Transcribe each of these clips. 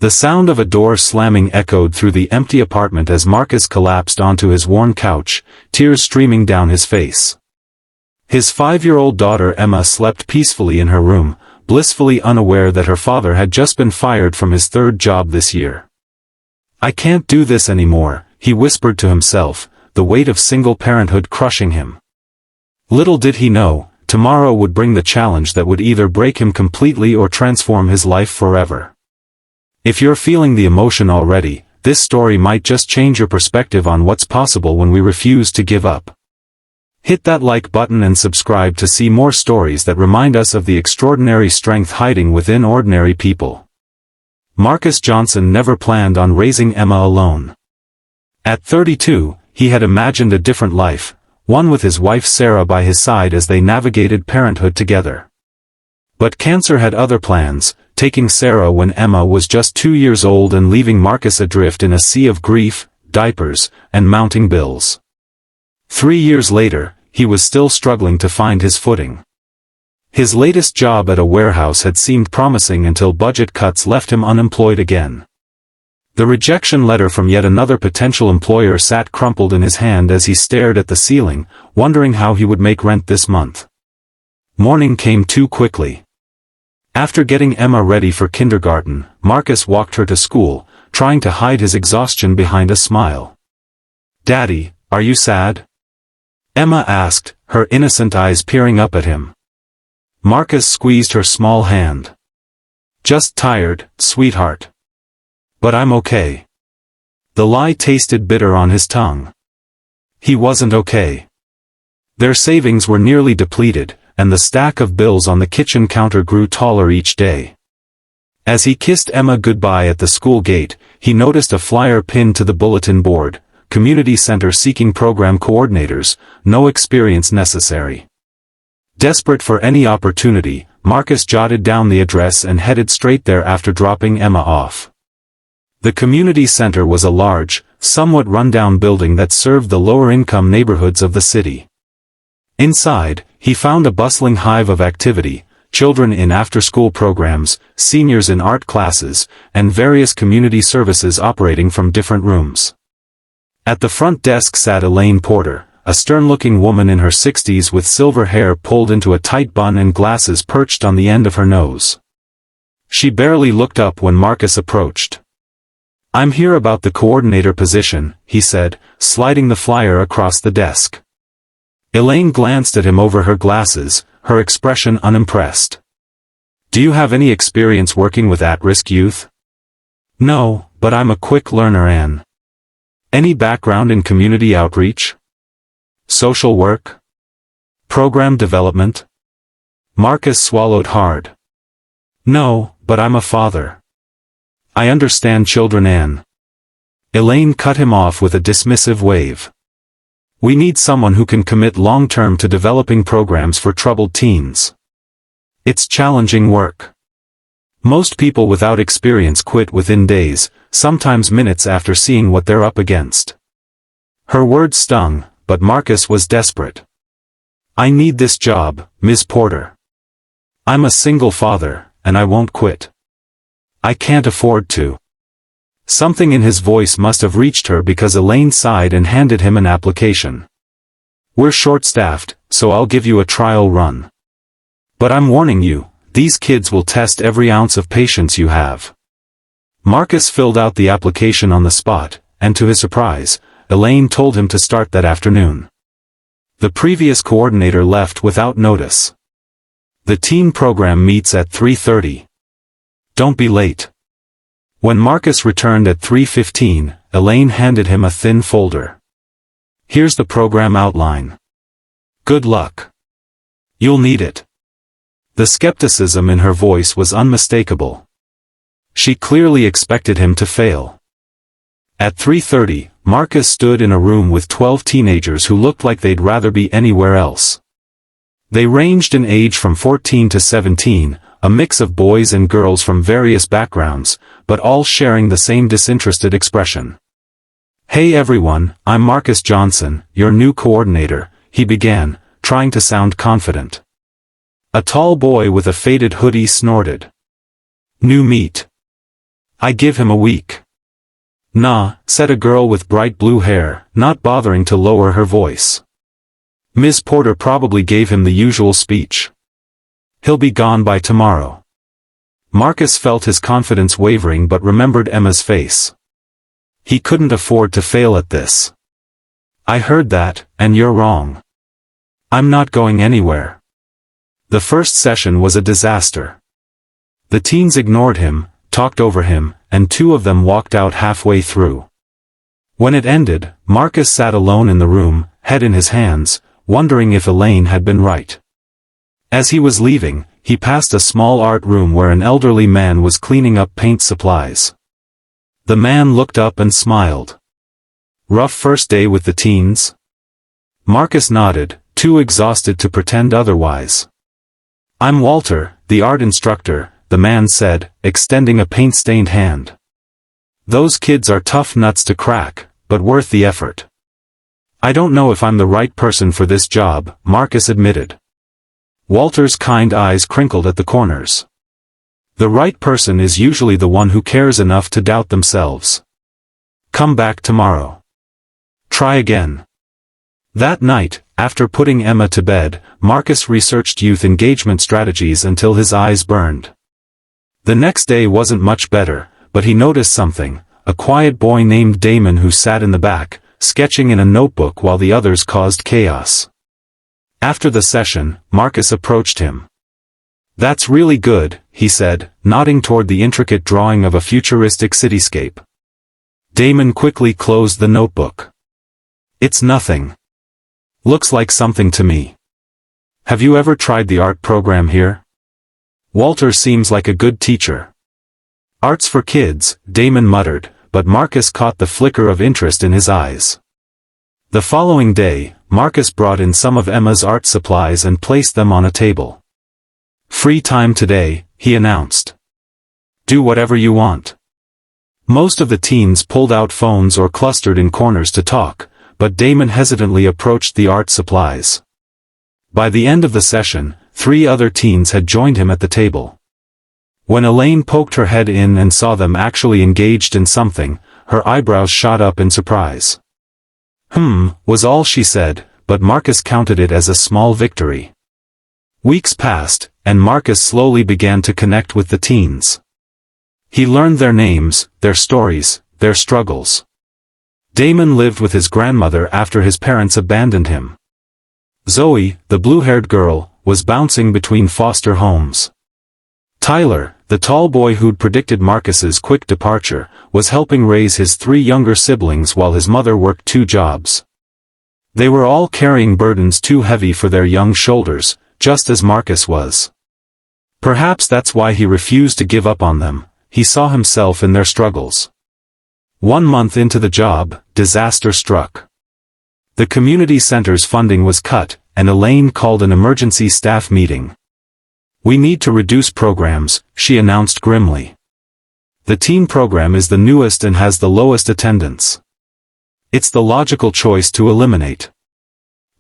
The sound of a door slamming echoed through the empty apartment as Marcus collapsed onto his worn couch, tears streaming down his face. His 5-year-old daughter Emma slept peacefully in her room, blissfully unaware that her father had just been fired from his 3rd job this year. "I can't do this anymore," he whispered to himself, the weight of single parenthood crushing him. Little did he know, tomorrow would bring the challenge that would either break him completely or transform his life forever. If you're feeling the emotion already, this story might just change your perspective on what's possible when we refuse to give up. Hit that like button and subscribe to see more stories that remind us of the extraordinary strength hiding within ordinary people. Marcus Johnson never planned on raising Emma alone. At 32, he had imagined a different life, one with his wife Sarah by his side as they navigated parenthood together. But cancer had other plans, taking Sarah when Emma was just 2 years old and leaving Marcus adrift in a sea of grief, diapers, and mounting bills. 3 years later, he was still struggling to find his footing. His latest job at a warehouse had seemed promising until budget cuts left him unemployed again. The rejection letter from yet another potential employer sat crumpled in his hand as he stared at the ceiling, wondering how he would make rent this month. Morning came too quickly. After getting Emma ready for kindergarten, Marcus walked her to school, trying to hide his exhaustion behind a smile. "Daddy, are you sad?" Emma asked, her innocent eyes peering up at him. Marcus squeezed her small hand. "Just tired, sweetheart. But I'm okay." The lie tasted bitter on his tongue. He wasn't okay. Their savings were nearly depleted, and the stack of bills on the kitchen counter grew taller each day. As he kissed Emma goodbye at the school gate, he noticed a flyer pinned to the bulletin board: Community Center seeking program coordinators, no experience necessary. Desperate for any opportunity, Marcus jotted down the address and headed straight there after dropping Emma off. The community center was a large, somewhat run-down building that served the lower-income neighborhoods of the city. Inside, he found a bustling hive of activity: children in after-school programs, seniors in art classes, and various community services operating from different rooms. At the front desk sat Elaine Porter, a stern-looking woman in her 60s with silver hair pulled into a tight bun and glasses perched on the end of her nose. She barely looked up when Marcus approached. "I'm here about the coordinator position," he said, sliding the flyer across the desk. Elaine glanced at him over her glasses, her expression unimpressed. "Do you have any experience working with at-risk youth?" "No, but I'm a quick learner, Anne." "Any background in community outreach? Social work? Program development?" Marcus swallowed hard. "No, but I'm a father." "I understand children, Anne." Elaine cut him off with a dismissive wave. "We need someone who can commit long-term to developing programs for troubled teens. It's challenging work. Most people without experience quit within days, sometimes minutes after seeing what they're up against." Her words stung, but Marcus was desperate. "I need this job, Ms. Porter. I'm a single father, and I won't quit. I can't afford to." Something in his voice must have reached her because Elaine sighed and handed him an application. "We're short-staffed, so I'll give you a trial run. But I'm warning you, these kids will test every ounce of patience you have." Marcus filled out the application on the spot, and to his surprise, Elaine told him to start that afternoon. The previous coordinator left without notice. "The teen program meets at 3:30. Don't be late." When Marcus returned at 3:15, Elaine handed him a thin folder. "Here's the program outline. Good luck. You'll need it." The skepticism in her voice was unmistakable. She clearly expected him to fail. At 3:30, Marcus stood in a room with 12 teenagers who looked like they'd rather be anywhere else. They ranged in age from 14 to 17, a mix of boys and girls from various backgrounds, but all sharing the same disinterested expression. "Hey everyone, I'm Marcus Johnson, your new coordinator," he began, trying to sound confident. A tall boy with a faded hoodie snorted. "New meat. I give him a week. Nah, said a girl with bright blue hair, not bothering to lower her voice. Miss Porter probably gave him the usual speech. He'll be gone by tomorrow. Marcus felt his confidence wavering but remembered Emma's face. He couldn't afford to fail at this. I heard that, and you're wrong. I'm not going anywhere. The first session was a disaster. The teens ignored him, talked over him, and two of them walked out halfway through. When it ended, Marcus sat alone in the room, head in his hands, wondering if Elaine had been right. As he was leaving, he passed a small art room where an elderly man was cleaning up paint supplies. The man looked up and smiled. Rough first day with the teens? Marcus nodded, too exhausted to pretend otherwise. I'm Walter, the art instructor, the man said, extending a paint-stained hand. Those kids are tough nuts to crack, but worth the effort. I don't know if I'm the right person for this job, Marcus admitted. Walter's kind eyes crinkled at the corners. The right person is usually the one who cares enough to doubt themselves. Come back tomorrow. Try again. That night, after putting Emma to bed, Marcus researched youth engagement strategies until his eyes burned. The next day wasn't much better, but he noticed something, a quiet boy named Damon who sat in the back, sketching in a notebook while the others caused chaos. After the session, Marcus approached him. That's really good, he said, nodding toward the intricate drawing of a futuristic cityscape. Damon quickly closed the notebook. It's nothing. Looks like something to me. Have you ever tried the art program here? Walter seems like a good teacher. Art's for kids, Damon muttered, but Marcus caught the flicker of interest in his eyes. The following day, Marcus brought in some of Emma's art supplies and placed them on a table. Free time today, he announced. Do whatever you want. Most of the teens pulled out phones or clustered in corners to talk, but Damon hesitantly approached the art supplies. By the end of the session, 3 other teens had joined him at the table. When Elaine poked her head in and saw them actually engaged in something, her eyebrows shot up in surprise. Was all she said, but Marcus counted it as a small victory. Weeks passed, and Marcus slowly began to connect with the teens. He learned their names, their stories, their struggles. Damon lived with his grandmother after his parents abandoned him. Zoe, the blue-haired girl, was bouncing between foster homes. Tyler, the tall boy who'd predicted Marcus's quick departure, was helping raise his 3 younger siblings while his mother worked 2 jobs. They were all carrying burdens too heavy for their young shoulders, just as Marcus was. Perhaps that's why he refused to give up on them. He saw himself in their struggles. 1 month into the job, disaster struck. The community center's funding was cut, and Elaine called an emergency staff meeting. We need to reduce programs, she announced grimly. The teen program is the newest and has the lowest attendance. It's the logical choice to eliminate.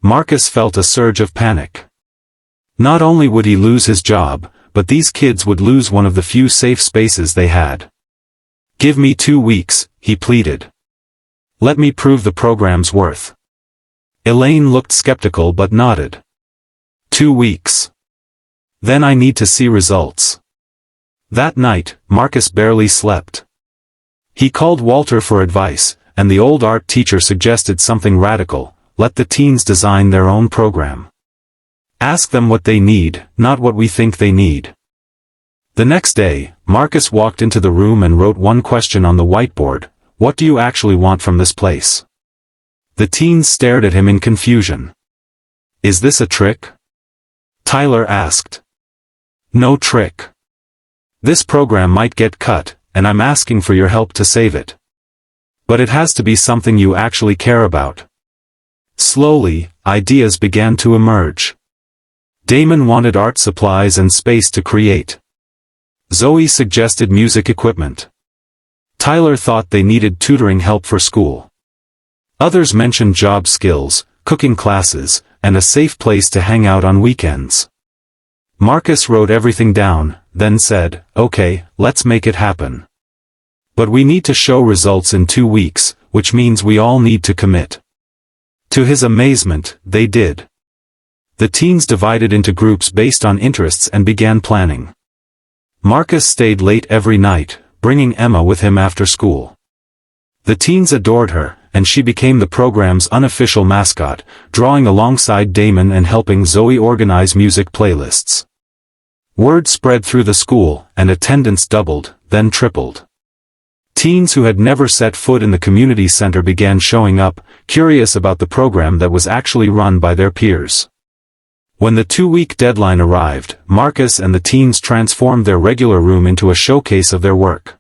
Marcus felt a surge of panic. Not only would he lose his job, but these kids would lose one of the few safe spaces they had. Give me 2 weeks, he pleaded. Let me prove the program's worth. Elaine looked skeptical but nodded. 2 weeks. Then I need to see results. That night, Marcus barely slept. He called Walter for advice, and the old art teacher suggested something radical: let the teens design their own program. Ask them what they need, not what we think they need. The next day, Marcus walked into the room and wrote one question on the whiteboard: what do you actually want from this place? The teens stared at him in confusion. Is this a trick? Tyler asked. No trick. This program might get cut, and I'm asking for your help to save it. But it has to be something you actually care about. Slowly, ideas began to emerge. Damon wanted art supplies and space to create. Zoe suggested music equipment. Tyler thought they needed tutoring help for school. Others mentioned job skills, cooking classes, and a safe place to hang out on weekends. Marcus wrote everything down, then said, "Okay, let's make it happen." But we need to show results in 2 weeks, which means we all need to commit. To his amazement, they did. The teens divided into groups based on interests and began planning. Marcus stayed late every night, bringing Emma with him after school. The teens adored her, and she became the program's unofficial mascot, drawing alongside Damon and helping Zoe organize music playlists. Word spread through the school, and attendance doubled, then tripled. Teens who had never set foot in the community center began showing up, curious about the program that was actually run by their peers. When the 2-week deadline arrived, Marcus and the teens transformed their regular room into a showcase of their work.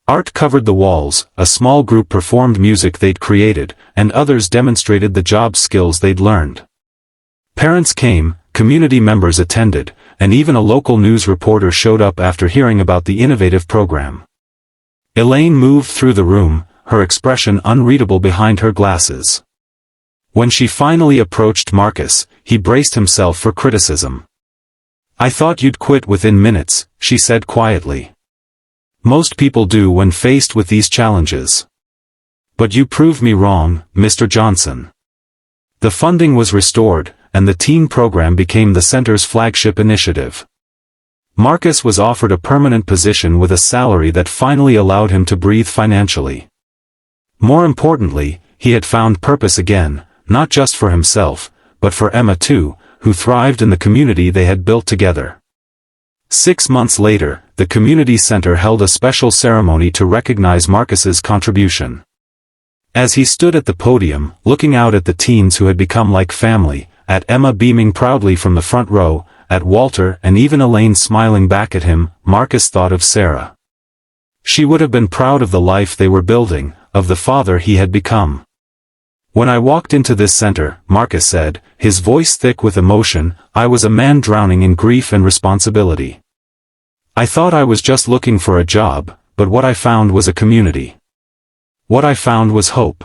Art covered the walls, a small group performed music they'd created, and others demonstrated the job skills they'd learned. Parents came, community members attended, and even a local news reporter showed up after hearing about the innovative program. Elaine moved through the room, her expression unreadable behind her glasses. When she finally approached Marcus, he braced himself for criticism. "I thought you'd quit within minutes," she said quietly. "Most people do when faced with these challenges. But you proved me wrong, Mr. Johnson." The funding was restored, and the teen program became the center's flagship initiative. Marcus was offered a permanent position with a salary that finally allowed him to breathe financially. More importantly, he had found purpose again, not just for himself, but for Emma too, who thrived in the community they had built together. 6 months later, the community center held a special ceremony to recognize Marcus's contribution. As he stood at the podium, looking out at the teens who had become like family, at Emma beaming proudly from the front row, at Walter and even Elaine smiling back at him, Marcus thought of Sarah. She would have been proud of the life they were building, of the father he had become. "When I walked into this center," Marcus said, his voice thick with emotion, "I was a man drowning in grief and responsibility. I thought I was just looking for a job, but what I found was a community. What I found was hope."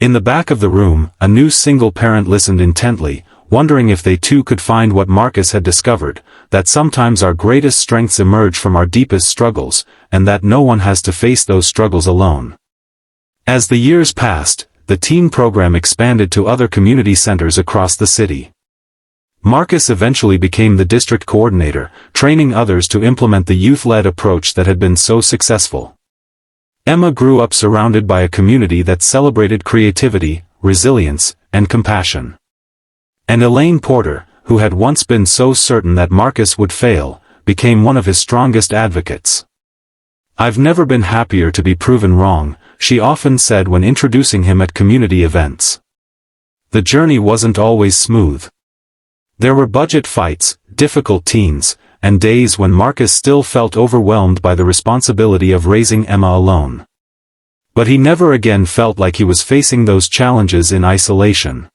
In the back of the room, a new single parent listened intently, wondering if they too could find what Marcus had discovered, that sometimes our greatest strengths emerge from our deepest struggles, and that no one has to face those struggles alone. As the years passed, the teen program expanded to other community centers across the city. Marcus eventually became the district coordinator, training others to implement the youth-led approach that had been so successful. Emma grew up surrounded by a community that celebrated creativity, resilience, and compassion. And Elaine Porter, who had once been so certain that Marcus would fail, became one of his strongest advocates. "I've never been happier to be proven wrong," she often said when introducing him at community events. The journey wasn't always smooth. There were budget fights, difficult teens, and days when Marcus still felt overwhelmed by the responsibility of raising Emma alone. But he never again felt like he was facing those challenges in isolation.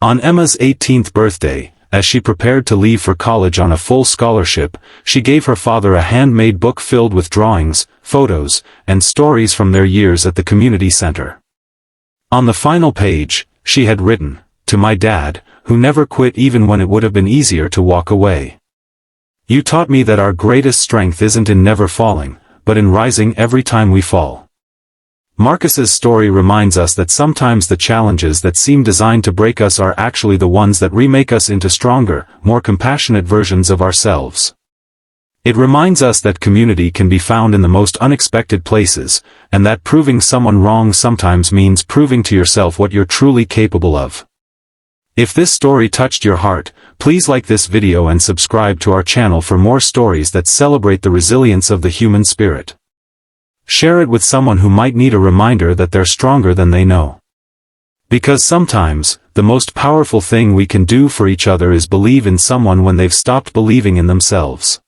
On Emma's 18th birthday, as she prepared to leave for college on a full scholarship, she gave her father a handmade book filled with drawings, photos, and stories from their years at the community center. On the final page, she had written, "To my dad, who never quit even when it would have been easier to walk away. You taught me that our greatest strength isn't in never falling, but in rising every time we fall." Marcus's story reminds us that sometimes the challenges that seem designed to break us are actually the ones that remake us into stronger, more compassionate versions of ourselves. It reminds us that community can be found in the most unexpected places, and that proving someone wrong sometimes means proving to yourself what you're truly capable of. If this story touched your heart, please like this video and subscribe to our channel for more stories that celebrate the resilience of the human spirit. Share it with someone who might need a reminder that they're stronger than they know. Because sometimes, the most powerful thing we can do for each other is believe in someone when they've stopped believing in themselves.